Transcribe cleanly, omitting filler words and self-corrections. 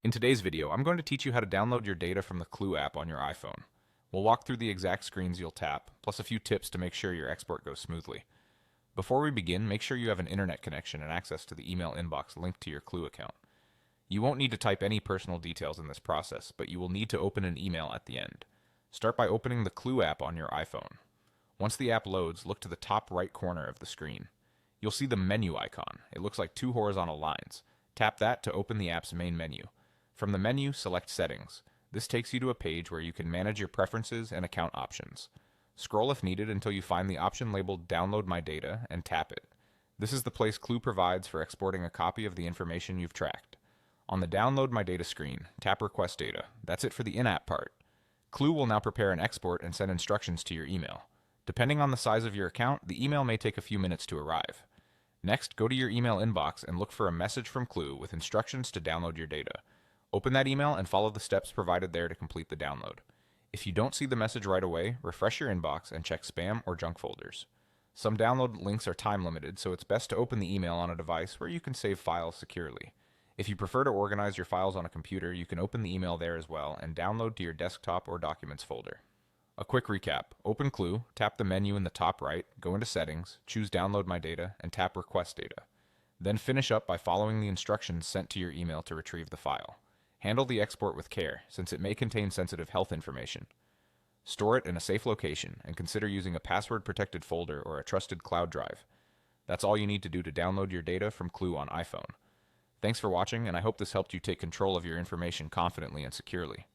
In today's video, I'm going to teach you how to download your data from the Clue app on your iPhone. We'll walk through the exact screens you'll tap, plus a few tips to make sure your export goes smoothly. Before we begin, make sure you have an internet connection and access to the email inbox linked to your Clue account. You won't need to type any personal details in this process, but you will need to open an email at the end. Start by opening the Clue app on your iPhone. Once the app loads, look to the top right corner of the screen. You'll see the menu icon. It looks like two horizontal lines. Tap that to open the app's main menu. From the menu, select Settings. This takes you to a page where you can manage your preferences and account options. Scroll if needed until you find the option labeled Download My Data and tap it. This is the place Clue provides for exporting a copy of the information you've tracked. On the Download My Data screen, tap Request Data. That's it for the in-app part. Clue will now prepare an export and send instructions to your email. Depending on the size of your account, the email may take a few minutes to arrive. Next, go to your email inbox and look for a message from Clue with instructions to download your data. Open that email and follow the steps provided there to complete the download. If you don't see the message right away, refresh your inbox and check spam or junk folders. Some download links are time limited, so it's best to open the email on a device where you can save files securely. If you prefer to organize your files on a computer, you can open the email there as well and download to your desktop or documents folder. A quick recap. Open Clue, tap the menu in the top right, go into Settings, choose Download My Data, and tap Request Data. Then finish up by following the instructions sent to your email to retrieve the file. Handle the export with care, since it may contain sensitive health information. Store it in a safe location, and consider using a password-protected folder or a trusted cloud drive. That's all you need to do to download your data from Clue on iPhone. Thanks for watching, and I hope this helped you take control of your information confidently and securely.